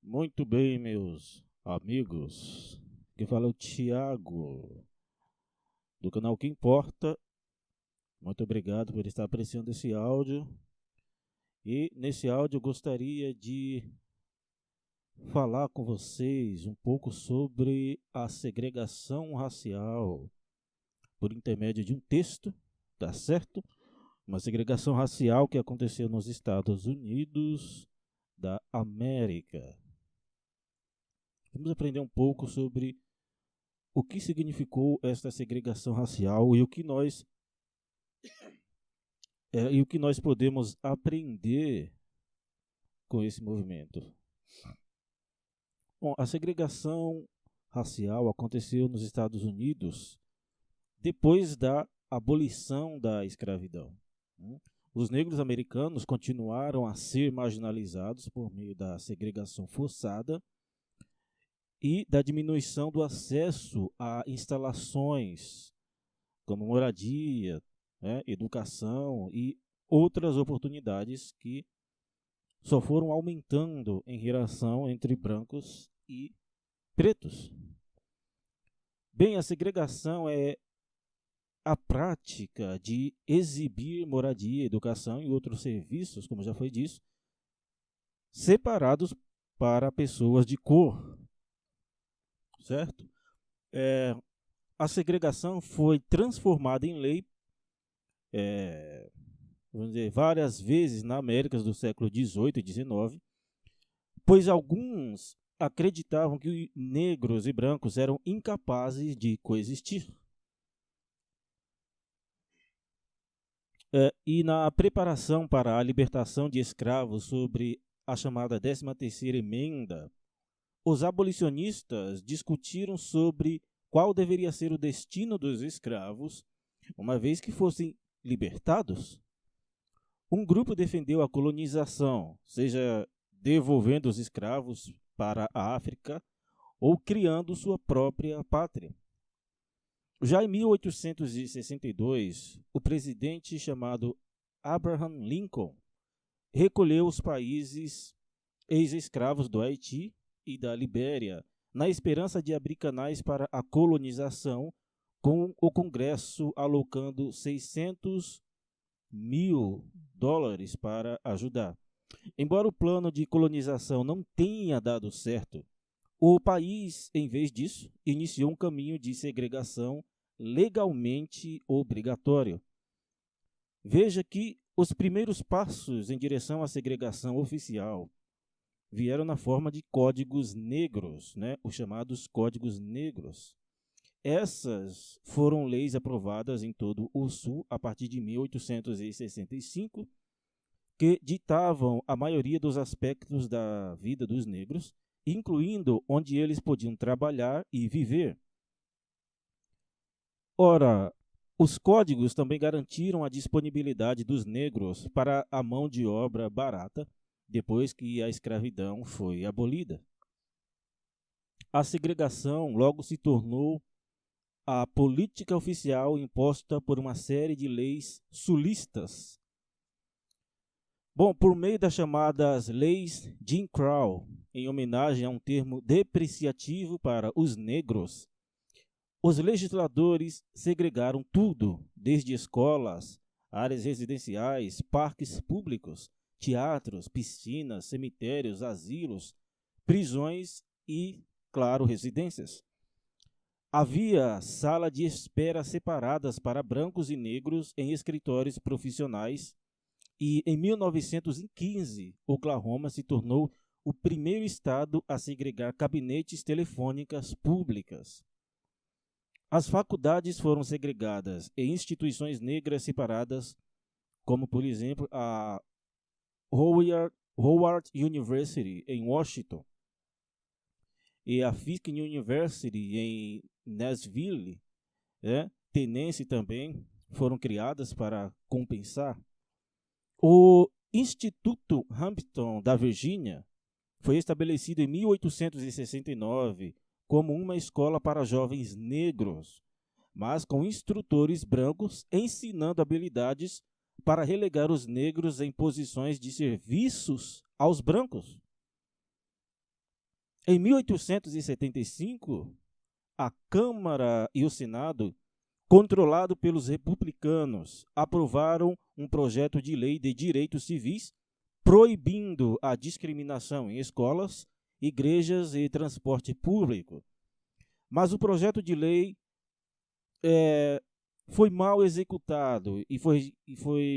Muito bem, meus amigos. Quem fala é o Thiago, do canal Que Importa. Muito obrigado por estar apreciando esse áudio. E nesse áudio eu gostaria de falar com vocês um pouco sobre a segregação racial por intermédio de um texto, tá certo? Uma segregação racial que aconteceu nos Estados Unidos da América. Vamos aprender um pouco sobre o que significou esta segregação racial e o que nós podemos aprender com esse movimento. Bom, a segregação racial aconteceu nos Estados Unidos depois da abolição da escravidão. Os negros americanos continuaram a ser marginalizados por meio da segregação forçada e da diminuição do acesso a instalações como moradia, educação e outras oportunidades que só foram aumentando em relação entre brancos e pretos. Bem, a segregação é a prática de exibir moradia, educação e outros serviços, como já foi dito, separados para pessoas de cor, certo? A segregação foi transformada em lei vamos dizer, várias vezes na América do século XVIII e XIX, pois alguns acreditavam que negros e brancos eram incapazes de coexistir. E na preparação para a libertação de escravos sobre a chamada 13ª Emenda, os abolicionistas discutiram sobre qual deveria ser o destino dos escravos, uma vez que fossem libertados. Um grupo defendeu a colonização, seja devolvendo os escravos para a África ou criando sua própria pátria. Já em 1862, o presidente chamado Abraham Lincoln recolheu os países ex-escravos do Haiti e da Libéria, na esperança de abrir canais para a colonização, com o Congresso alocando $600 mil para ajudar. Embora o plano de colonização não tenha dado certo, o país, em vez disso, iniciou um caminho de segregação legalmente obrigatório. Veja que os primeiros passos em direção à segregação oficial vieram na forma de códigos negros, os chamados códigos negros. Essas foram leis aprovadas em todo o Sul a partir de 1865, que ditavam a maioria dos aspectos da vida dos negros, incluindo onde eles podiam trabalhar e viver. Ora, os códigos também garantiram a disponibilidade dos negros para a mão de obra barata, depois que a escravidão foi abolida. A segregação logo se tornou a política oficial imposta por uma série de leis sulistas. Bom, por meio das chamadas leis Jim Crow, em homenagem a um termo depreciativo para os negros, os legisladores segregaram tudo, desde escolas, áreas residenciais, parques públicos, teatros, piscinas, cemitérios, asilos, prisões e, claro, residências. Havia sala de espera separadas para brancos e negros em escritórios profissionais e, em 1915, Oklahoma se tornou o primeiro estado a segregar gabinetes telefônicas públicas. As faculdades foram segregadas e instituições negras separadas, como, por exemplo, a Howard University, em Washington, e a Fisk University, em Nashville, Tennessee também, foram criadas para compensar. O Instituto Hampton, da Virgínia, foi estabelecido em 1869 como uma escola para jovens negros, mas com instrutores brancos ensinando habilidades para relegar os negros em posições de serviços aos brancos. Em 1875, a Câmara e o Senado, controlado pelos republicanos, aprovaram um projeto de lei de direitos civis proibindo a discriminação em escolas, igrejas e transporte público. Mas o projeto de lei foi mal executado e foi,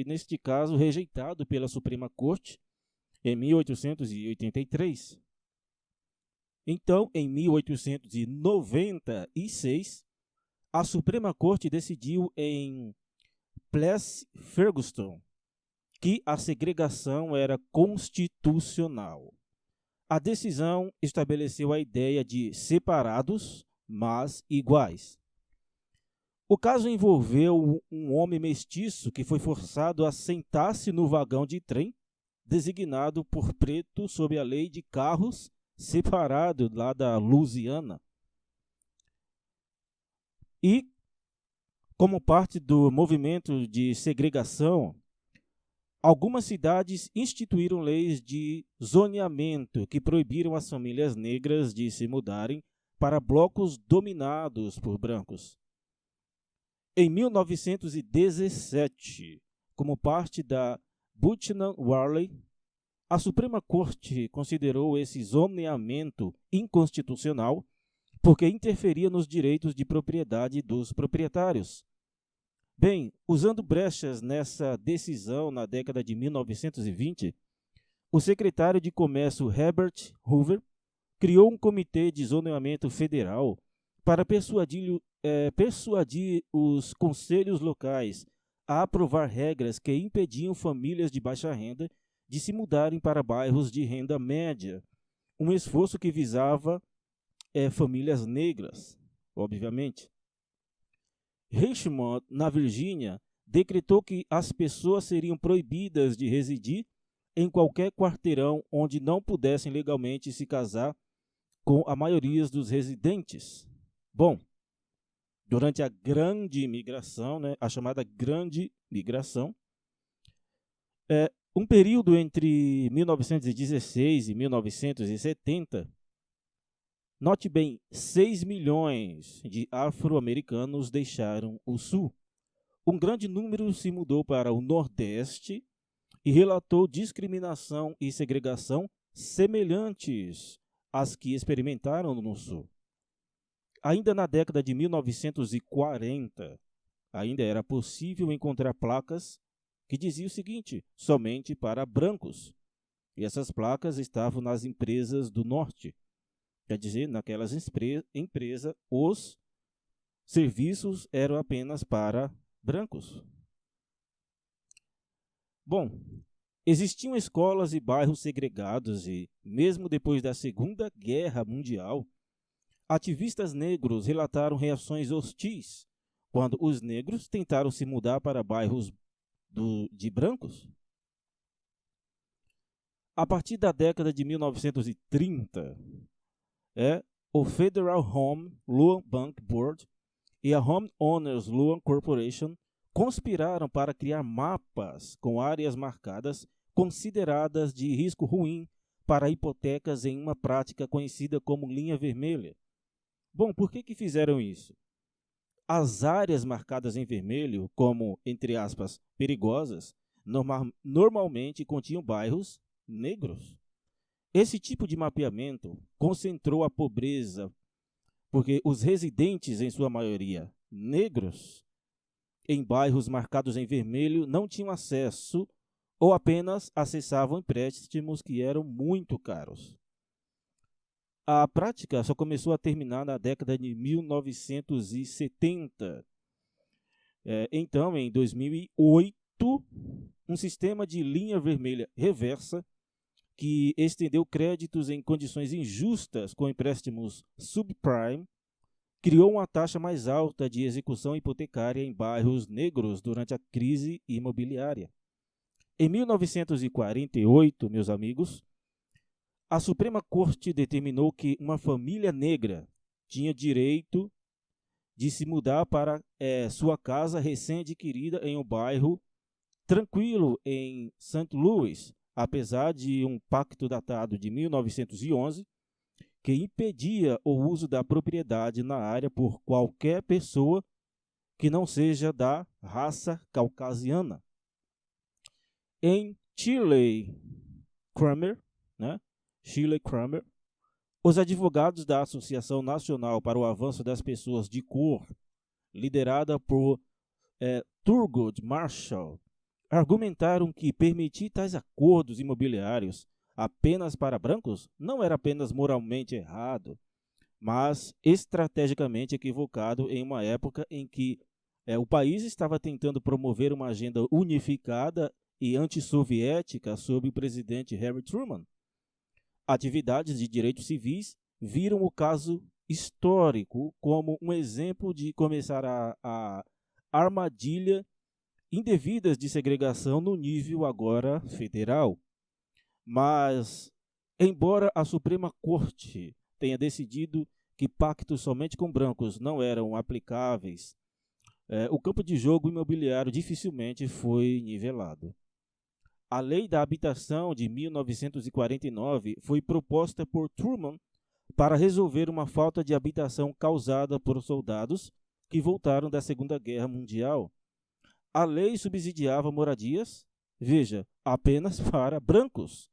neste caso, rejeitado pela Suprema Corte em 1883. Então, em 1896, a Suprema Corte decidiu em Plessy-Ferguson que a segregação era constitucional. A decisão estabeleceu a ideia de separados, mas iguais. O caso envolveu um homem mestiço que foi forçado a sentar-se no vagão de trem, designado por preto sob a lei de carros separado lá da Louisiana. E, como parte do movimento de segregação, algumas cidades instituíram leis de zoneamento que proibiram as famílias negras de se mudarem para blocos dominados por brancos. Em 1917, como parte da Putnam-Wiley, a Suprema Corte considerou esse zoneamento inconstitucional porque interferia nos direitos de propriedade dos proprietários. Bem, usando brechas nessa decisão na década de 1920, o secretário de Comércio Herbert Hoover criou um comitê de zoneamento federal para persuadir os conselhos locais a aprovar regras que impediam famílias de baixa renda de se mudarem para bairros de renda média, um esforço que visava famílias negras, obviamente. Richmond, na Virgínia, decretou que as pessoas seriam proibidas de residir em qualquer quarteirão onde não pudessem legalmente se casar com a maioria dos residentes. Bom, durante a Grande Migração, a chamada Grande Migração, um período entre 1916 e 1970, note bem, 6 milhões de afro-americanos deixaram o Sul. Um grande número se mudou para o Nordeste e relatou discriminação e segregação semelhantes às que experimentaram no Sul. Ainda na década de 1940, ainda era possível encontrar placas que diziam o seguinte: somente para brancos. E essas placas estavam nas empresas do Norte. Quer dizer, naquelas empresas, os serviços eram apenas para brancos. Bom, existiam escolas e bairros segregados e, mesmo depois da Segunda Guerra Mundial, ativistas negros relataram reações hostis quando os negros tentaram se mudar para bairros de brancos. A partir da década de 1930, o Federal Home Loan Bank Board e a Home Owners Loan Corporation conspiraram para criar mapas com áreas marcadas consideradas de risco ruim para hipotecas em uma prática conhecida como linha vermelha. Bom, por que fizeram isso? As áreas marcadas em vermelho, como, entre aspas, perigosas, normalmente continham bairros negros. Esse tipo de mapeamento concentrou a pobreza, porque os residentes, em sua maioria negros, em bairros marcados em vermelho, não tinham acesso ou apenas acessavam empréstimos que eram muito caros. A prática só começou a terminar na década de 1970. Então, em 2008, um sistema de linha vermelha reversa que estendeu créditos em condições injustas com empréstimos subprime, criou uma taxa mais alta de execução hipotecária em bairros negros durante a crise imobiliária. Em 1948, meus amigos, a Suprema Corte determinou que uma família negra tinha direito de se mudar para sua casa recém-adquirida em um bairro tranquilo em St. Louis, apesar de um pacto datado de 1911 que impedia o uso da propriedade na área por qualquer pessoa que não seja da raça caucasiana. Em Shirley Kramer, Shirley Kramer, os advogados da Associação Nacional para o Avanço das Pessoas de Cor, liderada por Thurgood Marshall, argumentaram que permitir tais acordos imobiliários apenas para brancos não era apenas moralmente errado, mas estrategicamente equivocado em uma época em que o país estava tentando promover uma agenda unificada e antissoviética sob o presidente Harry Truman. Atividades de direitos civis viram o caso histórico como um exemplo de começar a armadilha indevidas de segregação no nível agora federal. Mas, embora a Suprema Corte tenha decidido que pactos somente com brancos não eram aplicáveis, o campo de jogo imobiliário dificilmente foi nivelado. A Lei da Habitação de 1949 foi proposta por Truman para resolver uma falta de habitação causada por soldados que voltaram da Segunda Guerra Mundial. A lei subsidiava moradias, apenas para brancos,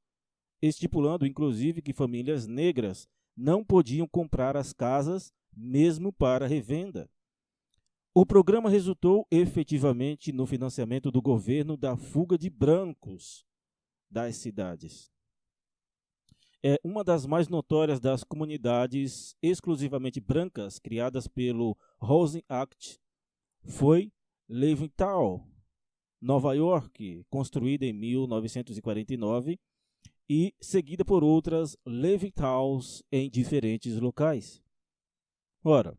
estipulando inclusive que famílias negras não podiam comprar as casas mesmo para revenda. O programa resultou efetivamente no financiamento do governo da fuga de brancos das cidades. Uma das mais notórias das comunidades exclusivamente brancas criadas pelo Housing Act foi Levittown, Nova York, construída em 1949 e seguida por outras Levittowns em diferentes locais. Ora,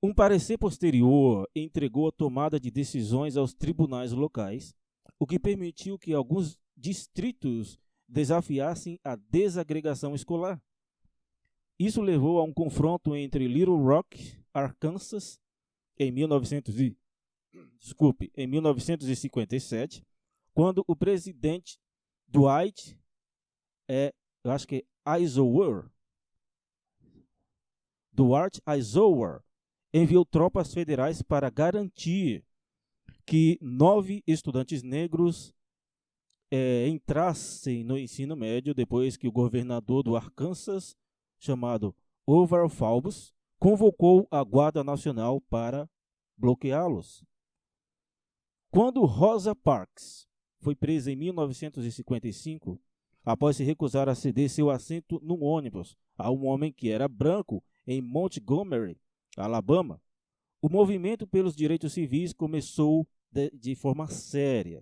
um parecer posterior entregou a tomada de decisões aos tribunais locais, o que permitiu que alguns distritos desafiassem a desagregação escolar. Isso levou a um confronto entre Little Rock, Arkansas, em 1957, quando o presidente Dwight Eisenhower enviou tropas federais para garantir que 9 estudantes negros entrassem no ensino médio depois que o governador do Arkansas, chamado Orval Faubus, convocou a Guarda Nacional para bloqueá-los. Quando Rosa Parks foi presa em 1955, após se recusar a ceder seu assento num ônibus a um homem que era branco em Montgomery, Alabama, o movimento pelos direitos civis começou de forma séria.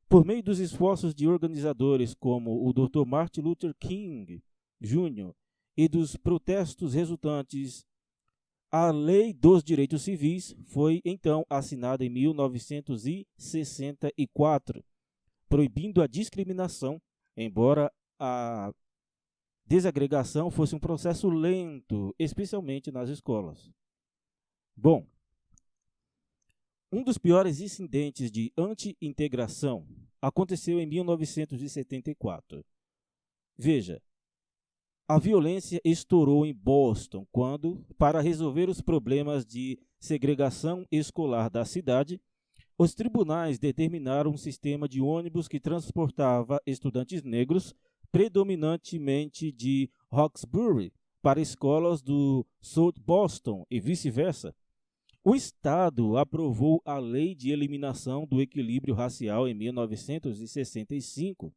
Por meio dos esforços de organizadores como o Dr. Martin Luther King Jr. e dos protestos resultantes, a Lei dos Direitos Civis foi então assinada em 1964, proibindo a discriminação, embora a desagregação fosse um processo lento, especialmente nas escolas. Bom, um dos piores incidentes de anti-integração aconteceu em 1974. A violência estourou em Boston quando, para resolver os problemas de segregação escolar da cidade, os tribunais determinaram um sistema de ônibus que transportava estudantes negros, predominantemente de Roxbury, para escolas do South Boston e vice-versa. O Estado aprovou a Lei de Eliminação do Equilíbrio Racial em 1965,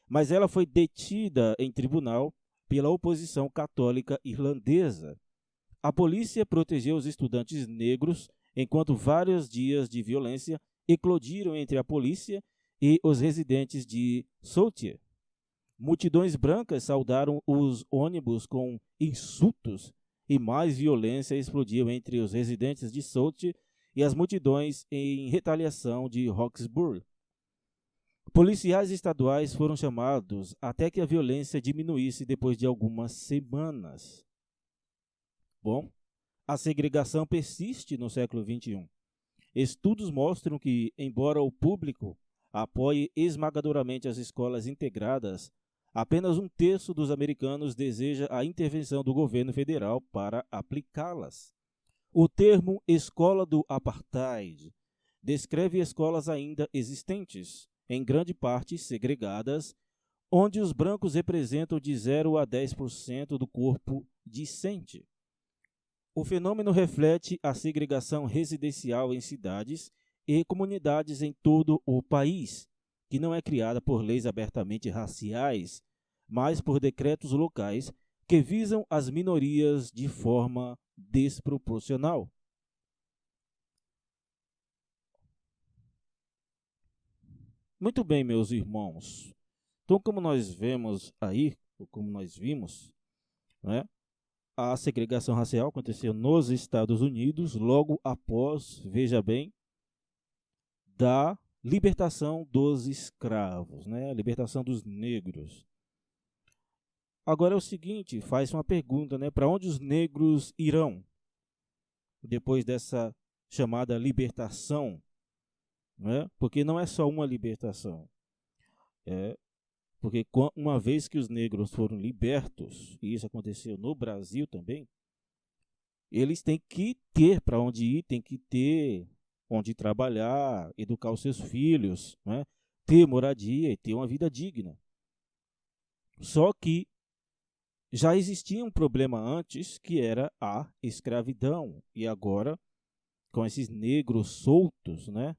mas ela foi detida em tribunal pela oposição católica irlandesa. A polícia protegeu os estudantes negros enquanto vários dias de violência eclodiram entre a polícia e os residentes de Saltier. Multidões brancas saudaram os ônibus com insultos e mais violência explodiu entre os residentes de Saltier e as multidões em retaliação de Roxbury. Policiais estaduais foram chamados até que a violência diminuísse depois de algumas semanas. Bom, a segregação persiste no século XXI. Estudos mostram que, embora o público apoie esmagadoramente as escolas integradas, apenas um terço dos americanos deseja a intervenção do governo federal para aplicá-las. O termo escola do apartheid descreve escolas ainda existentes, em grande parte segregadas, onde os brancos representam de 0 a 10% do corpo discente. O fenômeno reflete a segregação residencial em cidades e comunidades em todo o país, que não é criada por leis abertamente raciais, mas por decretos locais que visam as minorias de forma desproporcional. Muito bem, meus irmãos. Então, como nós vemos aí, ou como nós vimos, né, a segregação racial aconteceu nos Estados Unidos logo após, veja bem, da libertação dos escravos, né, a libertação dos negros. Agora é o seguinte, faz uma pergunta, né, para onde os negros irão depois dessa chamada libertação, né? Porque não é só uma libertação, porque uma vez que os negros foram libertos, e isso aconteceu no Brasil também, eles têm que ter para onde ir, têm que ter onde trabalhar, educar os seus filhos, né? Ter moradia e ter uma vida digna. Só que já existia um problema antes, que era a escravidão. E agora, com esses negros soltos, né?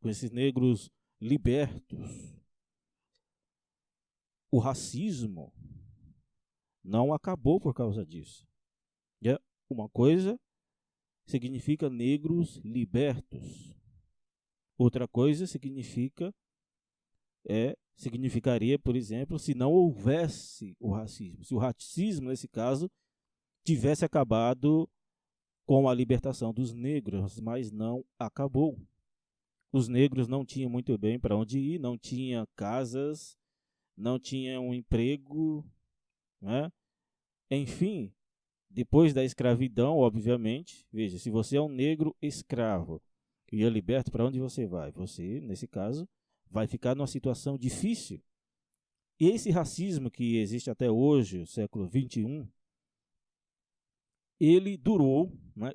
Com esses negros libertos, o racismo não acabou por causa disso. Uma coisa significa negros libertos. Outra coisa significaria, por exemplo, se não houvesse o racismo. Se o racismo, nesse caso, tivesse acabado com a libertação dos negros, mas não acabou. Os negros não tinham muito bem para onde ir, não tinham casas, não tinham um emprego, né? Enfim, depois da escravidão, obviamente, veja, se você é um negro escravo e é liberto, para onde você vai? Você, nesse caso, vai ficar numa situação difícil. E esse racismo que existe até hoje, o século XXI, ele durou, né,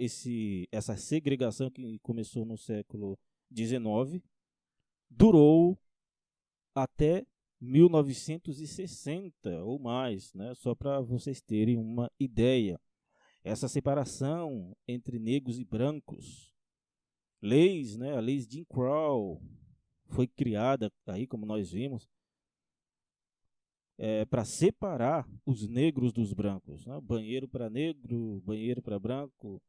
essa segregação que começou no século XIX, durou até 1960 ou mais, né, só para vocês terem uma ideia. Essa separação entre negros e brancos, leis, né, a lei de Jim Crow foi criada aí, como nós vimos, para separar os negros dos brancos, né? Banheiro para negro, banheiro para branco,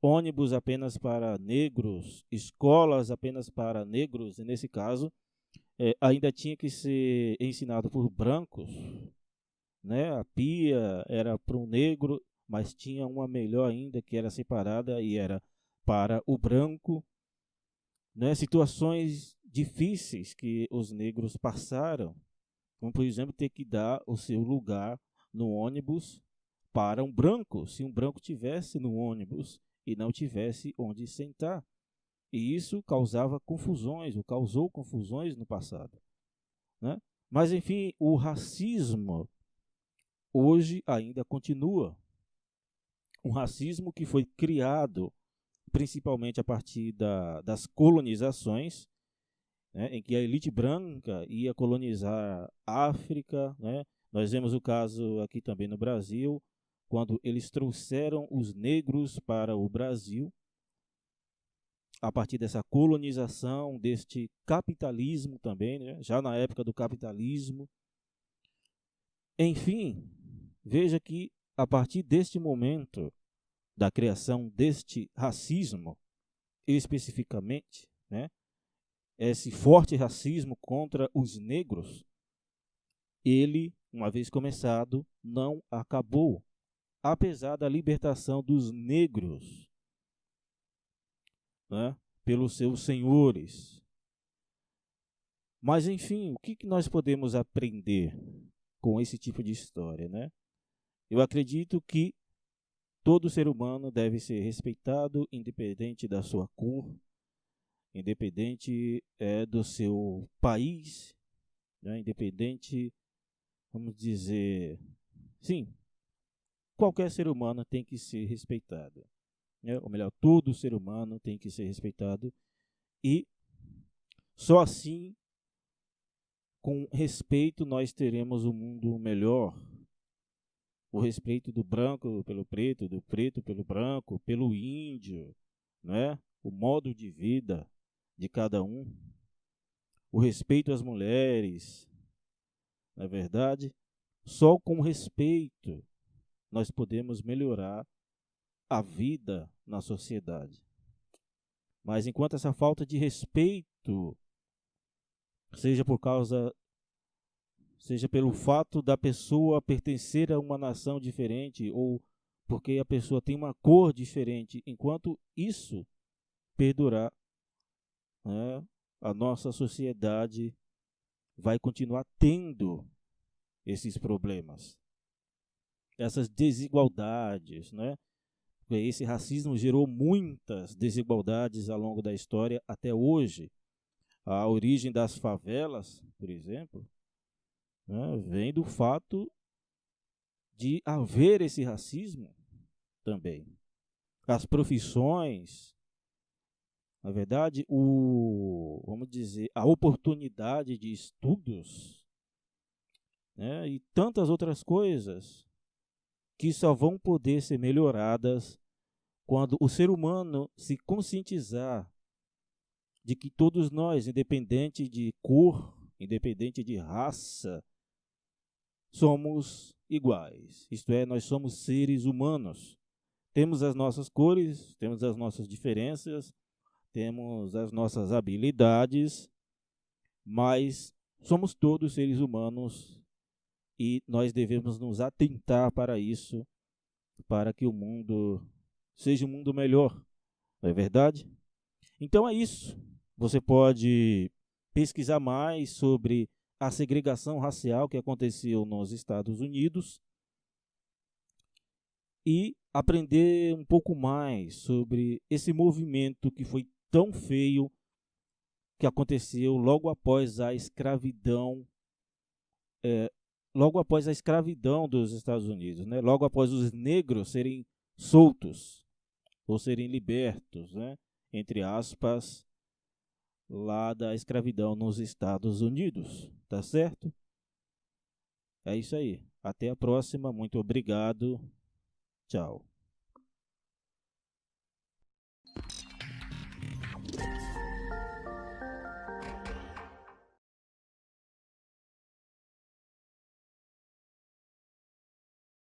ônibus apenas para negros, escolas apenas para negros, e nesse caso ainda tinha que ser ensinado por brancos, né? A pia era para um negro, mas tinha uma melhor ainda que era separada e era para o branco, né? Situações difíceis que os negros passaram, como por exemplo ter que dar o seu lugar no ônibus para um branco, se um branco tivesse no ônibus e não tivesse onde sentar. E isso causava confusões, ou causou confusões no passado, né? Mas enfim, o racismo hoje ainda continua. Um racismo que foi criado principalmente a partir das colonizações, né, em que a elite branca ia colonizar a África, né? Nós vemos o caso aqui também no Brasil, quando eles trouxeram os negros para o Brasil, a partir dessa colonização, deste capitalismo também, né? Já na época do capitalismo. Enfim, veja que a partir deste momento da criação deste racismo, especificamente, né, esse forte racismo contra os negros, ele, uma vez começado, não acabou, apesar da libertação dos negros, né, pelos seus senhores. Mas, enfim, o que nós podemos aprender com esse tipo de história, né? Eu acredito que todo ser humano deve ser respeitado, independente da sua cor, independente do seu país, né? Independente vamos dizer, sim, qualquer ser humano tem que ser respeitado, né? Ou melhor, todo ser humano tem que ser respeitado e só assim, com respeito, nós teremos um mundo melhor. O respeito do branco pelo preto, do preto pelo branco, pelo índio, né? O modo de vida de cada um, o respeito às mulheres, não é verdade? Só com respeito nós podemos melhorar a vida na sociedade. Mas enquanto essa falta de respeito, seja por causa, seja pelo fato da pessoa pertencer a uma nação diferente ou porque a pessoa tem uma cor diferente, enquanto isso perdurar, né, a nossa sociedade vai continuar tendo esses problemas, essas desigualdades, né? Esse racismo gerou muitas desigualdades ao longo da história até hoje. A origem das favelas, por exemplo, né, vem do fato de haver esse racismo também. As profissões, na verdade, vamos dizer, a oportunidade de estudos, né, e tantas outras coisas que só vão poder ser melhoradas quando o ser humano se conscientizar de que todos nós, independente de cor, independente de raça, somos iguais. Isto é, nós somos seres humanos. Temos as nossas cores, temos as nossas diferenças, temos as nossas habilidades, mas somos todos seres humanos e nós devemos nos atentar para isso, para que o mundo seja um mundo melhor. Não é verdade? Então é isso. Você pode pesquisar mais sobre a segregação racial que aconteceu nos Estados Unidos e aprender um pouco mais sobre esse movimento que foi tão feio que aconteceu é, logo após a escravidão dos Estados Unidos, né? Logo após os negros serem soltos ou serem libertos, né? Entre aspas, lá da escravidão nos Estados Unidos, tá certo? É isso aí. Até a próxima. Muito obrigado. Tchau.